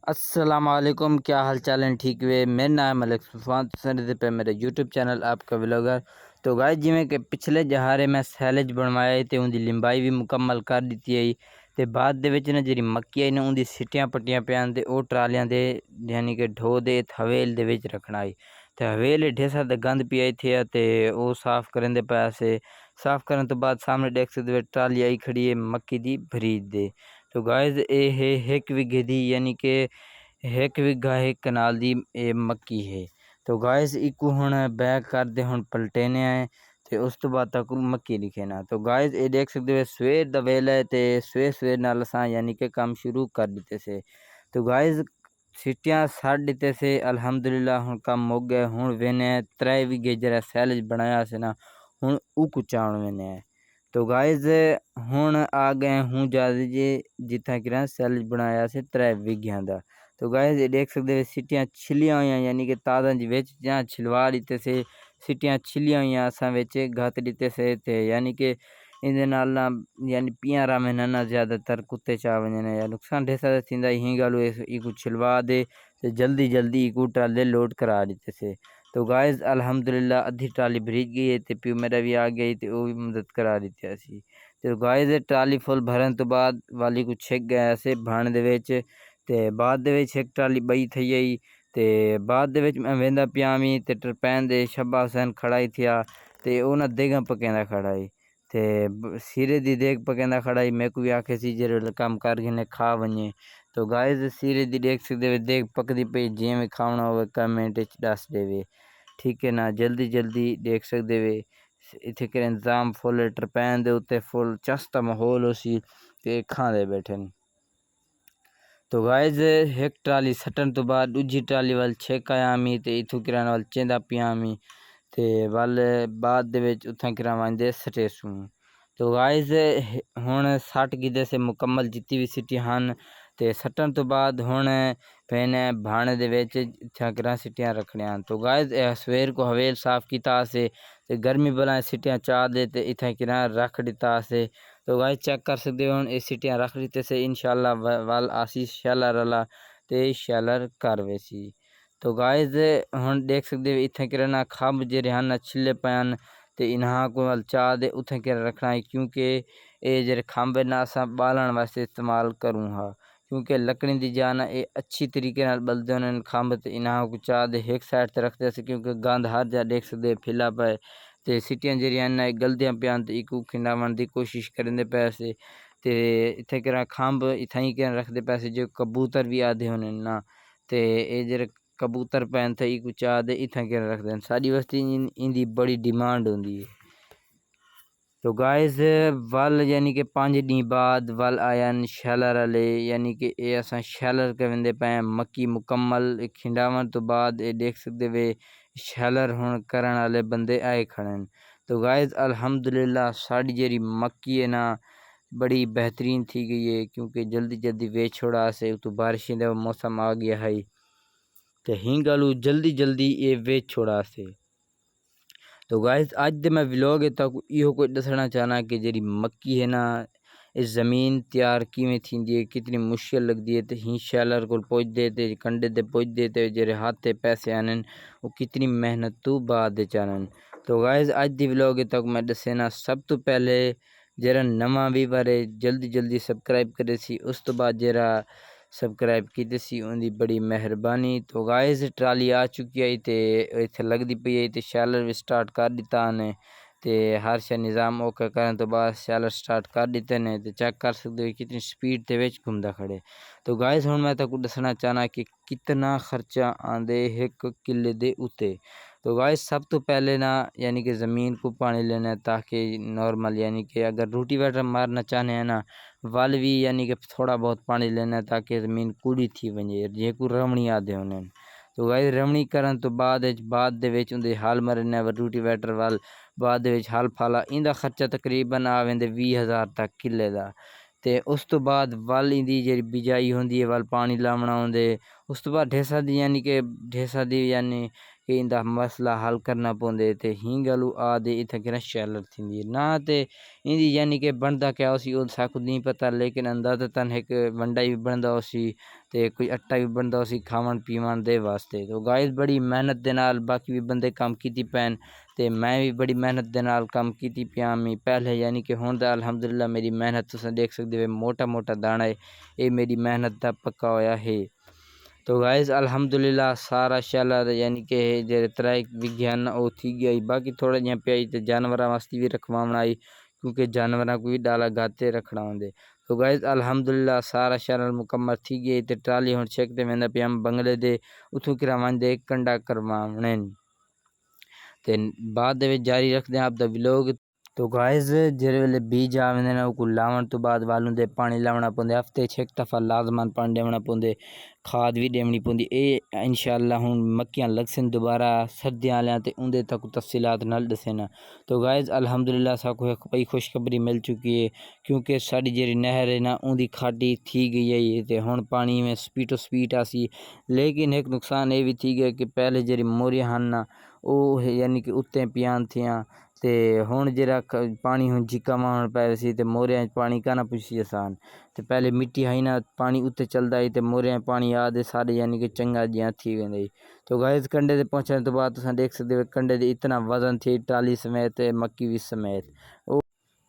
अस्सलाम वालेकुम, क्या हाल चाल है? ठीक वे। मेरा नाम मलिक सुफान पे मेरे यूट्यूब चैनल आपका व्लॉगर। तो गाइस जिमें कि पिछले जहारे मैं सैलेज बनवाया तो उनकी लिंबाई भी मुकम्मल कर दी है। तो बाद दे विच ना जी मक्की आई ना उनकी सिटियाँ पट्टियाँ पैन तो ट्रालियां दे यानी कि ढो दे हवेल दे विच रखना आई। तो हवेल ढेसा द गंद पी आई थी तो वो साफ़ करें पैसे साफ़ करने तो बाद सामने देख सकते ट्राली आई खड़ी है मक्की दी भरीज दे। तो गाइस ये है 1 विघे दी यानी कि 1 विघा 1 कनाल दी मक्की है। तो गाइस इकू हुण बैक करदे हुण पलटेने है ते उस तो बाद तक मक्की लिखे ना। तो गाइस ये देख सकते हो सवेर दा वेला है ते सवेर नाल असां यानी कि काम शुरू कर दिते से। तो गाइस सीटियां सड़ दिते से अल्हम्दुलिल्लाह हुण काम मुक गया। हुण वेने 3 विघे जरा सैलेज बनाया से ना हुण उकू चावण वेने है। तो गाइस हुण आ गए हूँ जा जे जिथा कि सैलेज बनाया से 3 विघियां दा। तो गाइस ये देख सकते हो सीटियां छिलियां हुई यानी कि तादा जी विच जहाँ छिलवा दिते से सीटियां छिलियां हुई असां विच घत दिते से ते यानी कि इहदे नाल ना यानी पियां रामें ना ज़्यादातर कुत्ते चा वञन या नुकसान ढेर सारा थींदा। ही ॻाल्हि इकू छिलवा दे ते जल्दी इकू ट्राले लोड करा दिते से। तो गाइस अल्हम्दुलिल्लाह अद्धी ट्राली भरीज गई है ते प्यो मेरा भी आ गया ते वो भी मदद करा दित्ती असी। तो गाइस ट्राली फुल भरन तो बाद वाली को छिक गया से भाण दे विच ते बाद दे विच 1 ट्राली बई थी आई। ते बाद दे विच मैं वेंदा पिया वी ते टरपैन दे शब्बा हुसैन खड़ा ही थिया ते उन्हां देगां पकेंदा खड़ा ही ते सीरे दी देग पकेंदा खड़ा ही। मैं को भी आखे सी जेरे काम कर गिने खा वने। तो गाइस सीरे दी देख सकदे वे देग पकदी पई जिवें खावणा होवे कमेंट च दस देवे। ठीक है ना, जल्दी देख सकते वे इत्थे के इंतजाम फुल टरपैन दे उत्ते फुल चस्ता माहौल उसी ते खांदे बैठे न। तो गाइस 1 ट्राली सटन तो बाद दूजी ट्राली वाल छेक आया मी ते इथों किरान वाल चेंदा पिया मी ते वाल बाद दे विच उत्थां किरान वांदे स्टेसू। तो गाइस हुण 60 गिदे से मुकम्मल जितनी भी सिटी हन ते सटन तो बाद हुण पैने भाणे दे विच इत्थां किरां सिटियां रखणियां। तो गाइस सवेर को हवेल साफ़ कीता से ते गर्मी बलाएं सिटियां चा दे ते इत्थां किरां रख दिता से। तो गाइस चेक कर सकते हो ये सीटियां रख दी से इंशाल्लाह वाल आसी शैलर वाला ते शैलर कर वैसी। तो गाइस हुण देख सकते हो इत्थे किरना खंभ जेरे हन छिले पयान ते इन्हां को वाल चा दे उत्थे किर रखना है क्योंकि ये जेरे खंभ ना असां बालण वास्ते इस्तेमाल करूँ हा क्योंकि लकड़ी दी जान ये अच्छी तरीके नाल बलदे होने खंभ ते इन्हां को चा दे एक साइड ते रखते से क्योंकि गंद हर जा देख सकते फिला पे ते सीटियां जेरियां ना गलदियां पियान ते इकू खिंडावन दी कोशिश करेंदे पैसे ते इत्थे किरा खंभ इत्थां ही किरा रखदे पैसे जो कबूतर भी आधे होने ना ते ये जेरे कबूतर पैन थे इकू चा दे इत्थां किरा रखदे साडी वस्ती इंदी बड़ी डिमांड होंदी है। तो गाइस वल यानी कि 5 दी बाद वल आयन शैलर वाले यानी कि ये असां शैलर करेंदे पे मक्की मुकम्मल खिंडावन तो बाद ये देख सकते वे शैलर हुण करन वाले बंदे आए खड़े हैं। तो गाइस अल्हम्दुलिल्लाह साड़ी जेरी मक्की है ना बड़ी बेहतरीन थी गई है क्योंकि जल्दी वे छोड़ा से तो बारिशें का मौसम आ गया है तो ही गलू जल्दी ये वे छोड़ा से। तो गाइस आज दे मैं व्लॉग तक इहो कोई दसना चाहना कि जेरी मक्की है ना इस ज़मीन तैयार किवें थींदी है कितनी मुश्किल लगती है तो ही शैलर को पुजदे ते कंडे ते पुजदे ते जेरे हाथ ते पैसे आनन वो कितनी मेहनत तो बाद चानन। तो गाइस आज दी व्लॉग तक मैं दसेना सब तो पहले जरा नवा भी बारे जल्दी सब्सक्राइब करे सी उस तो बाद जरा सब्सक्राइब कीते सी उनकी बड़ी मेहरबानी। तो गाइस ट्राली आ चुकी है ते इत्थे लगदी पई है ते शैलर भी स्टार्ट कर दिता ने ते हर शे निज़ाम ओके करन तो बाद शैलर स्टार्ट कर दिते ने ते चेक कर सकते हो कितनी स्पीड ते विच घूमदा खड़े। तो गाइस हुण मैं ताकू दसना चाहना कि कितना खर्चा आंदे 1 किले दे उत्ते। तो गाइस सब तो पहले ना यानी कि ज़मीन को पानी लेना ताकि नॉर्मल यानी कि अगर रोटी वाटर मारना चाहने हैं ना वल भी यानी कि थोड़ा बहुत पानी लेना ताकि ज़मीन कूड़ी थी वने जेको रमणी आदे होने। तो गाइस रमणी करन तो बाद दे विच उंदे हल मरने रोटी वाटर वाल बाद दे विच हल फाला इंदा खर्चा तकरीबन आ वेंदे 20,000 तक किले दा। ते उस तो बाद वल इंदी जेरी बिजाई होंदी है वल पानी लावना होंदे उस तो बाद ढेसा दी यानी कि कि इंदा मसला हल करना पौंदे ते ही गलू आदे इत्थै किरा शैलर थींदी ना ते इंदी यानी कि बनदा क्या उसी उन साकु नहीं पता लेकिन अंदाज़तन एक वंडा भी बनदा उसी ते कोई आटा भी बनदा उसी खावन पीवन दे वास्ते। तो गाइस बड़ी मेहनत दे नाल बाकी भी बंदे काम कीती पैन ते मैं भी बड़ी मेहनत दे नाल काम कीती पिया मैं पहले यानी कि हुण दा अल्हम्दुलिल्लाह मेरी मेहनत तुसीं देख सकदे हो मोटा मोटा दाना है ये मेरी मेहनत दा पक्का होया है। तो गाइस अल्हम्दुलिल्लाह सारा शैलर यानी कि जेह्ड़े 3 विघे न ओह थी गया बाकी थोड़ा जिहा पिया ते जानवरां वास्ते भी रखवावण आई क्योंकि जानवरां को भी डाला गाते रखना होंदे। तो गाइस अल्हम्दुलिल्लाह सारा शैलर मुकम्मल थी गई ते ट्राली हुण छेकते वेंदा पिया बंगले दे उथों किरा वंदे कंडा करवावणे ते बाद दे विच जारी रखदे आप दा व्लॉग। तो गाइस जिहड़े वेले बीज आ वेंदे ने उनको लावण तो बाद वालों दे पानी लावना पौंदे हफ्ते 'च 1 दफ़ा लाजमान पानी देवना पौंदे खाद भी देवनी पौंदी ए इंशाअल्लाह हुण मक्कियां लगसन दोबारा सर्दियां आलियां ते उंदे तक तफसीलात नाल दस्सना। तो गाइस अल्हम्दुलिल्लाह साकू एक बड़ी खुशखबरी मिल चुकी है क्योंकि साडी जेहड़ी नहर है ना उंदी खाडी थी गई है ते हुण पानी में स्पीडो स्पीड आसी लेकिन एक नुकसान ये भी थी गया कि पहले जेहड़ी मोरियां हन ना ਉਹ यानी कि उत्ते पियान थियां ते हुण जेहड़ा पानी हुण झिक्का मारन पै सी ते मोरियां पानी काना पुछी आसान ते पहले मिट्टी है ना पानी उत्ते चलदा ही ते मोरियां पानी आ दे सारे यानी कि चंगा जिहा थी वेंदे। तो गाइस कंडे ते पहुंचने तो बाद तुसां देख सकदे हो कंडे ते इतना वजन थी टाली समेत मक्की भी समेत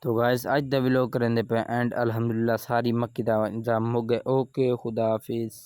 तो गाइस अज दा व्लॉग करेंदे पे एंड अल्हम्दुलिल्लाह सारी मक्की दा इंतजाम हो गया। ओके खुदा हाफिज़।